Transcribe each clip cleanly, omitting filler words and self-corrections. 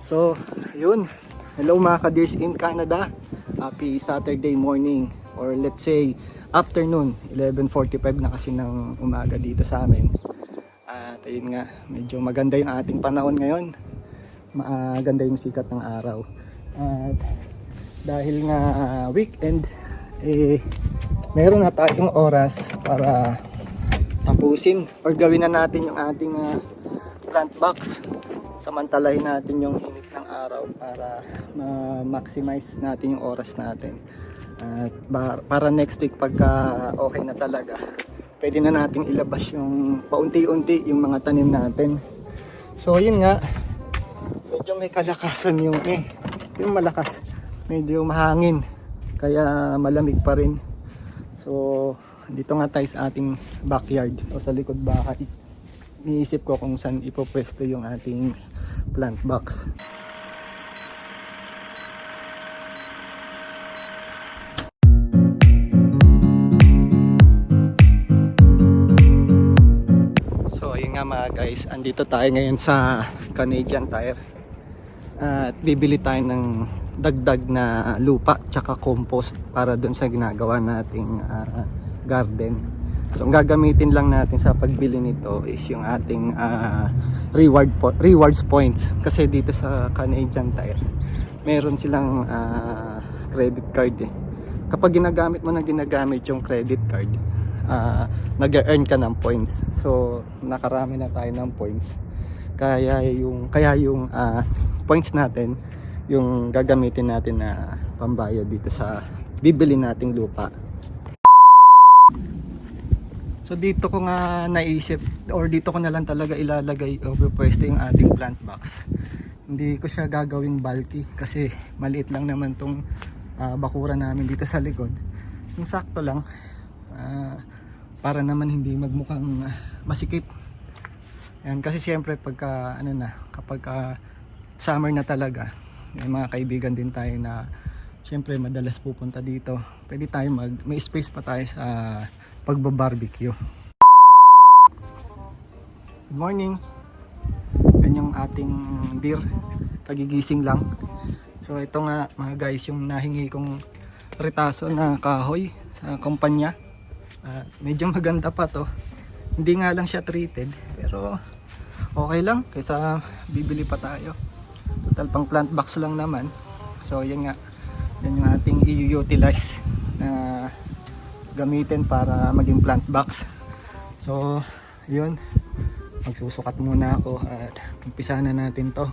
So, yun. Hello mga ka-Deers in Canada. Happy Saturday morning or let's say afternoon. 11:45 na kasi ng umaga dito sa amin. At ayun nga, medyo maganda yung ating panahon ngayon. Maganda yung sikat ng araw. At dahil nga weekend, meron na tayong oras para tapusin or gawin na natin yung ating plant box. Samantalahin natin yung init ng araw para ma-maximize natin yung oras natin. At para next week pagka okay na talaga, pwede na nating ilabas yung paunti-unti yung mga tanim natin. So yun nga, medyo may kalakasan yung malakas, medyo mahangin, kaya malamig pa rin. So dito nga tayo sa ating backyard o sa likod bahay. Iniisip ko kung saan ipopwesto yung ating plant box. So ayun nga mga guys, andito tayo ngayon sa Canadian Tire at bibili tayo ng dagdag na lupa tsaka compost para dun sa ginagawa nating garden. So ang gagamitin lang natin sa pagbili nito is yung ating rewards points, kasi dito sa Canadian Tire meron silang credit card Kapag ginagamit mo yung credit card, nag-earn ka ng points. So nakarami na tayo ng points, kaya yung points natin yung gagamitin natin na pambayad dito sa bibili nating lupa. So dito ko nga naisip, or dito ko na lang talaga ilalagay o pwesto yung ating plant box. Hindi ko siya gagawing bulky kasi maliit lang naman tong bakura namin dito sa likod. Yung sakto lang, para naman hindi magmukhang masikip. Yan, kasi siyempre pagka kapag summer na talaga, may mga kaibigan din tayo na siyempre madalas pupunta dito. Pwede tayo may space pa tayo sa pagbabarbecue. Good morning. Yan yung ating deer, kagigising lang. So ito nga mga guys, yung nahingi kong retaso na kahoy sa kumpanya. Medyo maganda pa to. Hindi nga lang siya treated, pero okay lang kaysa bibili pa tayo. Total pang plant box lang naman. So yan nga, yan yung ating i-utilize na gamitin para maging plant box. So yun, magsusukat muna ako at umpisa na natin to.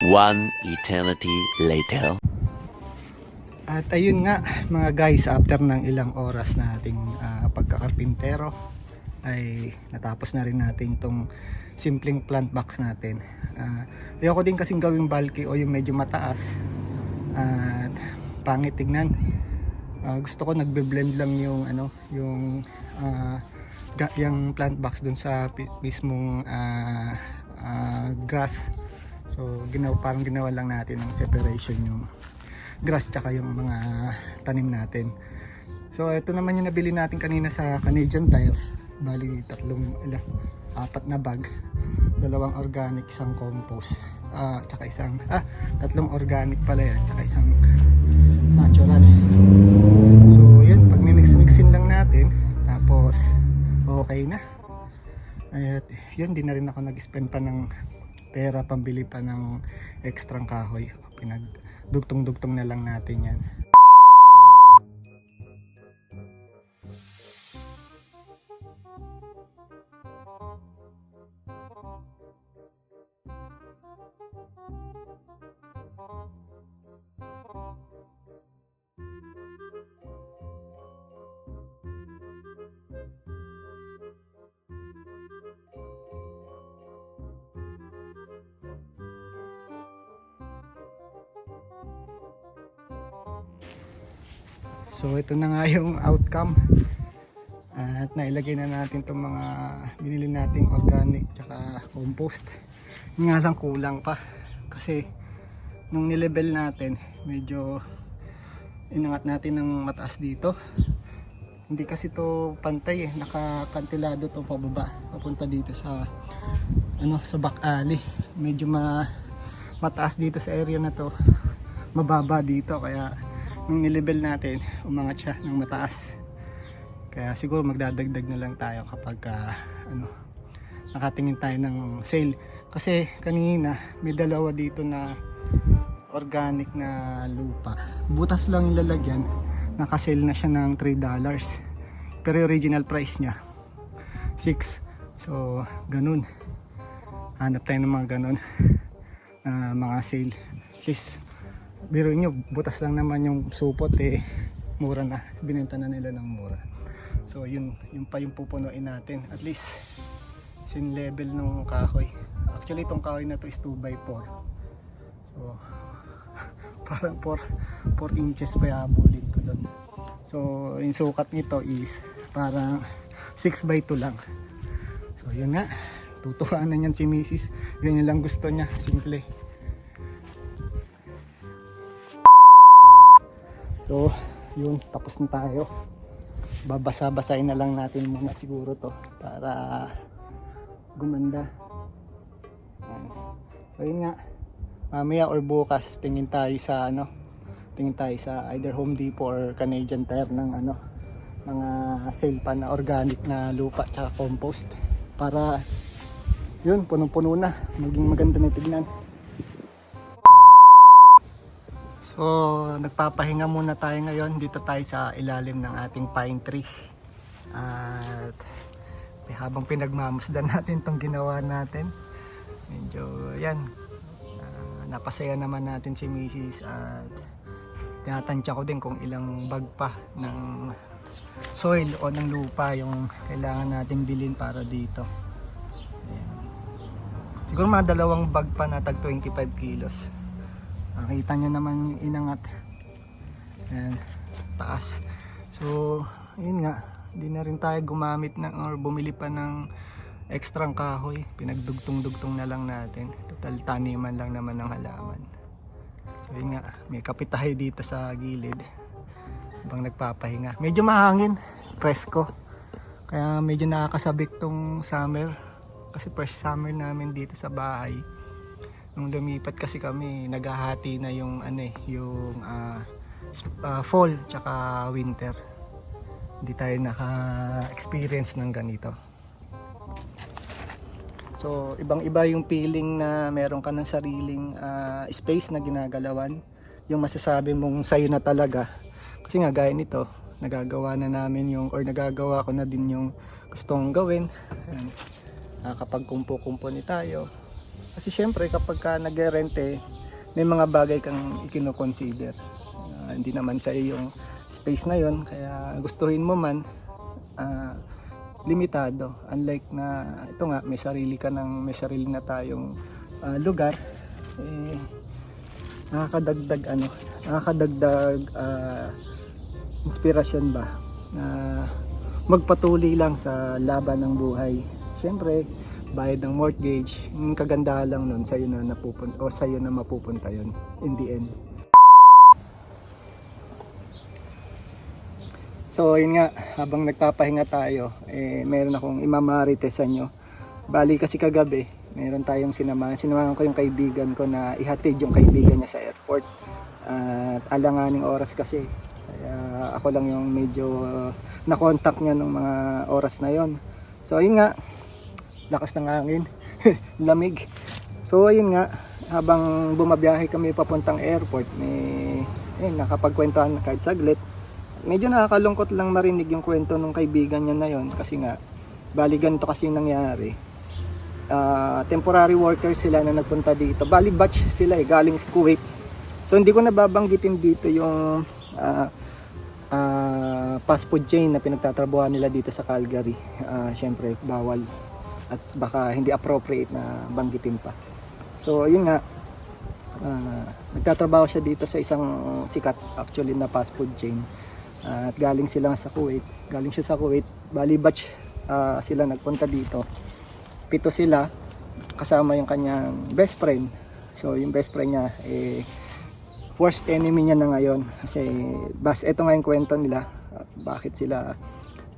One eternity later. At ayun nga mga guys, after ng ilang oras na ating pagkakarpintero, ay natapos na rin natin itong simpleng plant box natin. Ayoko din kasing gawing bulky o yung medyo mataas at pangit tignan. Gusto ko nagbe-blend lang yung yung plant box dun sa mismong grass. So parang ginawa lang natin ng separation yung grass tsaka yung mga tanim natin. So ito naman yung nabili natin kanina sa Canadian Tire. Bali apat na bag. 2 organic, isang compost. Tatlong organic pala yan, tsaka isang natural. So yun, pag mimix-mixin lang natin, tapos okay na. At yun, di na rin ako nag-spend pa ng pera pambili pa ng extrang kahoy. Pinagdugtong-dugtong na lang natin yan. So ito na nga yung outcome. At nailagay na natin itong mga binili nating organic tsaka compost. Nga lang kulang pa. Kasi nung nilevel natin, medyo inangat natin ng mataas dito. Hindi kasi to pantay nakakantilado to pababa. Papunta dito sa sa back alley. Medyo mataas dito sa area na to. Mababa dito kaya nung nilevel natin, umangat siya ng mataas. Kaya siguro magdadagdag na lang tayo kapag nakatingin tayo ng sale. Kasi kanina may dalawa dito na organic na lupa. Butas lang yung lalagyan. Nakasale na siya ng $3. Pero yung original price niya $6. So ganun. Hanap tayo ng mga ganun mga sale. At least biro nyo, butas lang naman yung supot mura na, binenta na nila ng mura. So yun pa yung pupunuin natin, at least sin level ng kahoy. Actually itong kahoy na to is 2x4, so parang 4 inches pa yabulin ko doon. So yung sukat nito is parang 6x2 lang. So yun nga, tutuhanan yan si Mrs. Ganyan lang gusto niya, simple. So, yun, tapos na tayo. Babasa-basahin na lang natin muna siguro to para gumanda. So, yun nga. Mamaya or bukas tingin tayo sa either Home Depot or Canadian Tire ng mga sale pa na organic na lupa tsaka compost para yun, punong-puno na, maging maganda na tignan. So, nagpapahinga muna tayo ngayon. Dito tayo sa ilalim ng ating pine tree. At habang pinagmamasdan natin itong ginawa natin, medyo yan, napasaya naman natin si Mrs. At tinatansya ko din kung ilang bag pa ng soil o ng lupa yung kailangan natin bilhin para dito. Ayan. Siguro mga 2 bag pa na tag 25 kilos. Makita nyo naman yung inangat. Ayan, taas. So, yun nga, hindi na rin tayo gumamit or bumili pa ng extrang kahoy. Pinagdugtong-dugtong na lang natin. Total taniman lang naman ng halaman. So, yun nga, may kape tayo dito sa gilid habang nagpapahinga. Medyo mahangin, presko. Kaya medyo nakakasabik tong summer. Kasi first summer namin dito sa bahay. Nung lumipat kasi kami, naghahati na yung fall tsaka winter. Hindi tayo naka-experience ng ganito. So, ibang-iba yung feeling na meron ka ng sariling space na ginagalawan. Yung masasabi mong sayo na talaga. Kasi nga gaya nito, nagagawa ko na din yung gustong gawin. Kapag kumpo-kumpo ni tayo. Kasi syempre kapag ka nag-rente, may mga bagay kang ikino-consider. Hindi naman sa yung space na yon, kaya gustuhin mo man, limitado. Unlike na ito nga, may sarili na tayong lugar, nakakadagdag inspirasyon ba na magpatuloy lang sa laban ng buhay. Syempre bayad ng mortgage, yung kagandahan lang nun sa'yo na napupunta o sa'yo na mapupunta yun in the end. So yun nga, habang nagpapahinga tayo, meron akong imamarites sa inyo. Bali kasi kagabi, meron tayong sinamahan ko yung kaibigan ko na ihatid yung kaibigan niya sa airport. At alanganing oras kasi, kaya ako lang yung medyo na-contact niya nung mga oras na yon. So yun nga, lakas ng hangin, lamig. So ayun nga, habang bumabiyahe kami papuntang airport, nakapagkwentuhan kahit saglit. Medyo nakakalungkot lang marinig yung kwento ng kaibigan niya na yon, kasi nga, bali ganito kasi yung nangyari. Temporary workers sila na nagpunta dito. Bali batch sila galing Kuwait. So hindi ko nababanggitin dito yung fast food chain na pinagtatrabuhan nila dito sa Calgary. Syempre bawal at baka hindi appropriate na banggitin pa. So yun nga, nagtatrabaho siya dito sa isang sikat actually na fast food chain. At galing sila sa Kuwait. Galing siya sa Kuwait. Bali batch sila nagpunta dito. 7 sila kasama yung kanyang best friend. So yung best friend niya worst enemy niya na ngayon, kasi ito nga yung kwento nila at bakit sila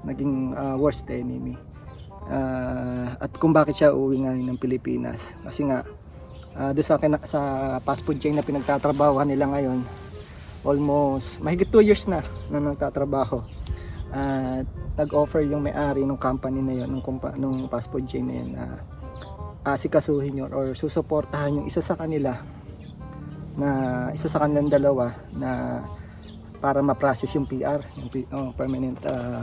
naging worst enemy, at kung bakit siya uuwi nga ng Pilipinas. Kasi nga doon sa fast food chain na pinagtatrabahoan nila ngayon, almost mahigit 2 years na nagtatrabaho. At nag-offer yung may-ari ng company na yun, nung fast food chain na yun, na asikasuhin yun or susuportahan yung isa sa kanilang dalawa na para ma-process yung PR, yung permanent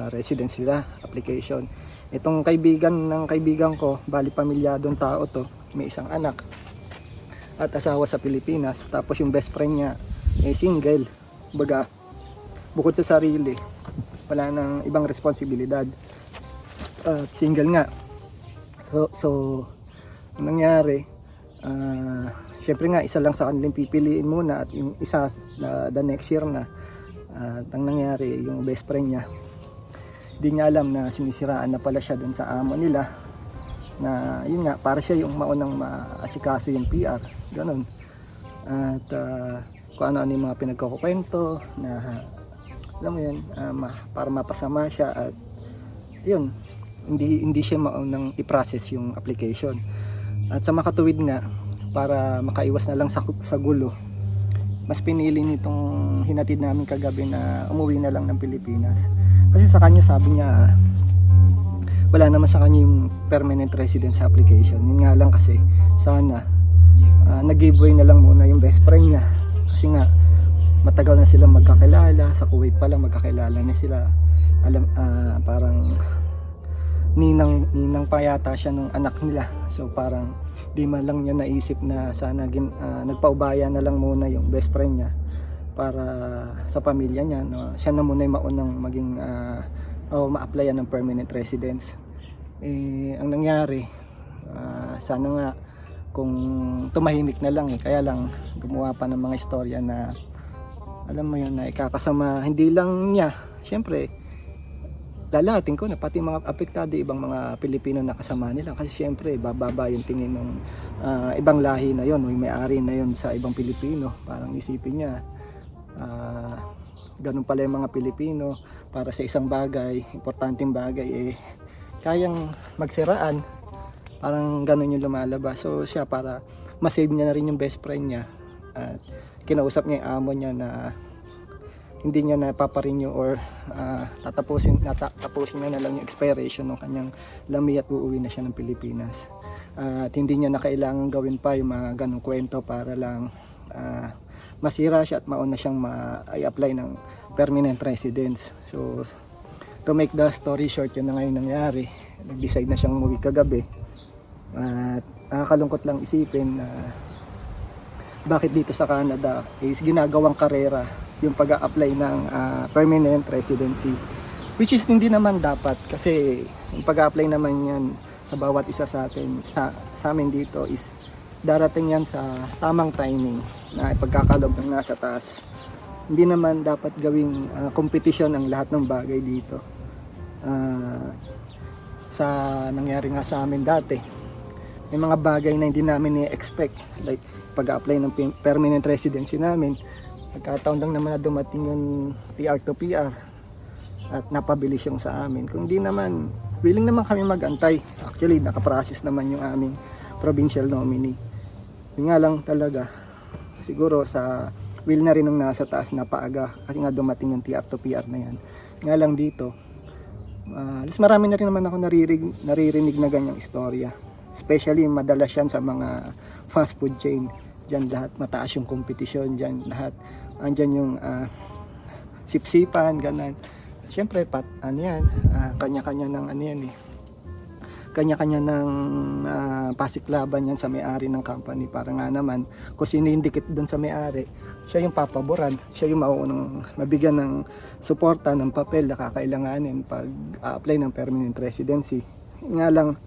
residence nila application. Itong kaibigan ko, bali pamilyadong tao to, may isang anak at asawa sa Pilipinas, tapos yung best friend niya single, baga bukod sa sarili wala nang ibang responsibilidad at single nga. So ang nangyari, syempre nga isa lang sa kanilang pipiliin muna at yung isa the next year na. At ang nangyari, yung best friend niya, di niya alam na sinisiraan na pala siya dun sa amo nila, na yun nga, para siya yung maunang maasikaso yung PR, ganun. At kung ano-ano yung mga pinagkukwento na alam mo yun, para mapasama siya, at yun, hindi siya maunang i-process yung application. At sa makatuwid nga, para makaiwas na lang sa gulo, mas pinili nitong hinatid namin kagabi na umuwi na lang ng Pilipinas. Kasi sa kanya, sabi niya, wala naman sa kanya yung permanent residence application. Yun nga lang kasi, sana nag-giveaway na lang muna yung best friend niya. Kasi nga, matagal na silang magkakilala. Sa Kuwait pa lang magkakilala na sila. Parang ninang pa yata siya nung anak nila. So parang di man lang niya naisip na sana nagpaubaya na lang muna yung best friend niya para sa pamilya niya, no? Siya na muna yung maunang maging ma-applyan ng permanent residence. Ang nangyari, sana nga kung tumahimik na lang, kaya lang gumawa pa ng mga istorya na alam mo yun, na ikakasama hindi lang niya, syempre lalahatin ko na pati mga apektado ibang mga Pilipino na kasama nila, kasi syempre bababa yung tingin ng ibang lahi na yon, yung may-ari na yon sa ibang Pilipino. Parang isipin niya ganun pala yung mga Pilipino, para sa isang bagay, importanteng bagay, kayang magsiraan, parang ganun yung lumalabas. So siya, para masave niya na rin yung best friend niya, at kinausap niya yung amo niya na hindi niya napaparenew or tapusin na lang yung expiration ng kanyang lami at uuwi na siya ng Pilipinas. At hindi niya na kailangan gawin pa yung mga ganong kwento para lang masira siya at mauna siyang i-apply ng permanent residence. So to make the story short, yun na ngayon nangyari. Nag-decide na siyang umuwi kagabi. At nakakalungkot lang isipin na bakit dito sa Canada is ginagawang karera yung pag-a-apply ng permanent residency, which is hindi naman dapat, kasi yung pag-a-apply naman yan sa bawat isa sa atin, sa amin dito, is darating yan sa tamang timing na ipagkakalob ng nasa taas. Hindi naman dapat gawing competition ang lahat ng bagay dito. Sa nangyari nga sa amin dati, may mga bagay na hindi namin i-expect, like pag-a-apply ng permanent residency namin. Nagkataon lang naman na dumating yung PR to PR. at napabilis yung sa amin. Kung di naman, willing naman kami magantay. Actually, nakaprocess naman yung aming provincial nominee. Yun nga lang talaga, siguro sa will na rin ng nasa taas na paaga kasi nga dumating yung TR to PR na yan. Nga lang dito, alas marami na rin naman ako naririnig na ganyang istorya. Especially madalas yan sa mga fast food chain. Diyan lahat mataas yung kompetisyon, diyan lahat andyan yung sipsipan, ganun. Siyempre, kanya-kanya ng kanya-kanya ng pasiklaban yan sa may-ari ng company. Para nga naman, kung sino yung dikit doon sa may-ari, siya yung papaboran, siya yung mauunang mabigyan ng suporta ng papel na kakailanganin pag apply ng permanent residency. Nga lang,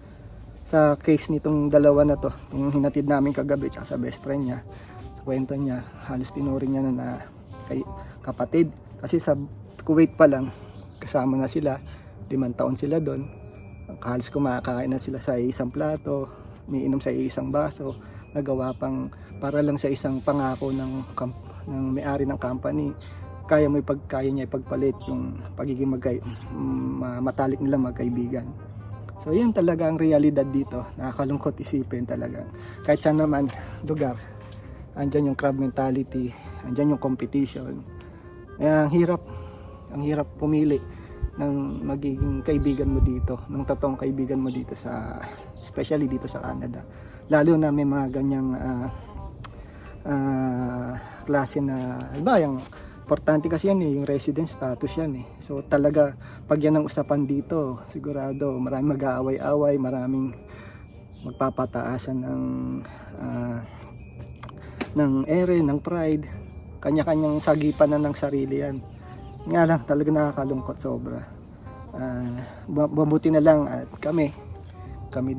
sa case nitong dalawa na to, yung hinatid namin kagabi tsaka sa best friend niya, sa kwento niya, halos tinuring niya na kay kapatid. Kasi sa Kuwait pa lang, kasama na sila, 5 taon sila doon. Halos kumakain na sila sa isang plato, umiinom sa isang baso, nagawa pang para lang sa isang pangako ng may-ari ng company. Kaya niya ipagpalit yung pagiging matalik nila magkaibigan. So yan talaga ang realidad dito. Nakakalungkot isipin talaga. Kahit saan naman lugar, andyan yung crab mentality, andyan yung competition. Ang hirap pumili ng magiging kaibigan mo dito, ng totoong kaibigan mo dito especially dito sa Canada. Lalo na may mga ganyang klase na, yung importante kasi yan yung resident status yan eh. So talaga, pag yan ang usapan dito, sigurado maraming mag-aaway-away, maraming magpapataasan ng ere, ng pride, kanya-kanyang sagipan na ng sarili yan. Nga lang, talaga nakakalungkot sobra. Mabuti na lang at kami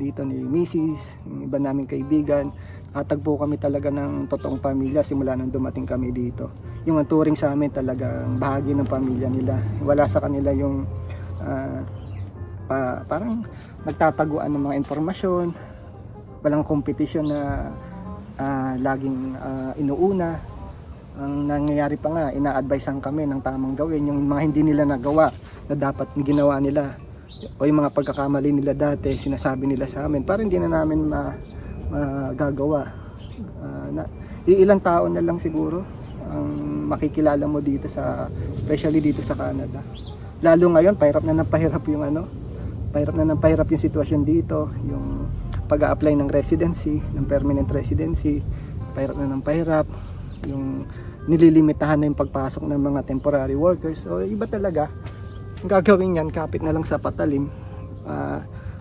dito ni Mrs., yung iba naming kaibigan, tagpo kami talaga ng totoong pamilya simula nang dumating kami dito. Yung turing sa amin talagang bahagi ng pamilya nila. Wala sa kanila yung parang nagtataguan ng mga informasyon, walang kompetisyon na laging inuuna. Ang nangyayari pa nga, ina-advisean kami ng tamang gawin yung mga hindi nila nagawa na dapat ginawa nila, o yung mga pagkakamali nila dati sinasabi nila sa amin para hindi na namin magagawa. Ilang tao na lang siguro ang makikilala mo dito especially dito sa Canada. Lalo ngayon, pahirap na ng pahirap yung sitwasyon dito, yung pag-a-apply ng residency, ng permanent residency, pahirap na ng pahirap, yung nililimitahan na yung pagpasok ng mga temporary workers. So iba talaga, ang gagawin yan, kapit na lang sa patalim,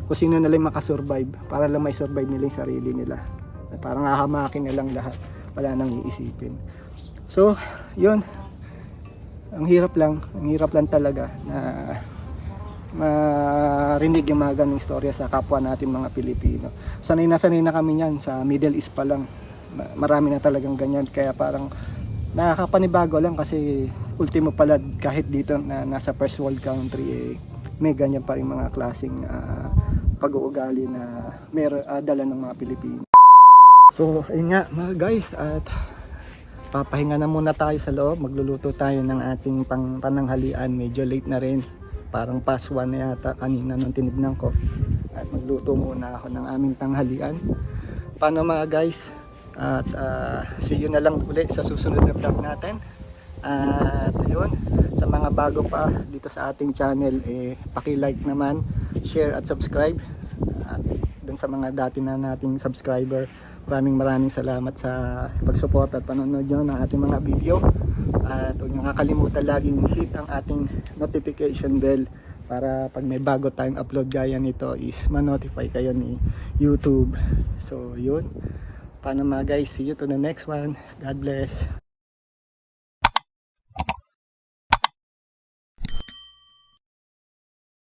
kung sino na lang makasurvive, para lang may survive nila yung sarili nila. Parang hahamakin na lang lahat, wala nang iisipin. So yun, ang hirap lang talaga na marinig yung mga ganong istorya sa kapwa natin mga Pilipino. Sanay na kami yan, sa Middle East pa lang marami na talagang ganyan, kaya parang nakakapanibago lang kasi ultimo pala kahit dito na nasa first world country may ganyan pa rin mga klaseng pag-uugali na dala ng mga Pilipino. So ayun nga mga guys, at papahinga na muna tayo sa loob, magluluto tayo ng ating pananghalian. Medyo late na rin, parang past 1 na yata kanina nung tinignan ko, at magluto muna ako ng aming tanghalian. Paano mga guys? At see you na lang ulit sa susunod na vlog natin. At yun, sa mga bago pa dito sa ating channel, paki-like naman, share at subscribe. At dun sa mga dati na nating subscriber, maraming salamat sa pagsupport at panonood nyo ng ating mga video. At huwag nyo kakalimutan laging hit ang ating notification bell para pag may bago tayong upload gaya nito is ma-notify kayo ni YouTube. So yun, paano mga guys, see you to the next one. God bless.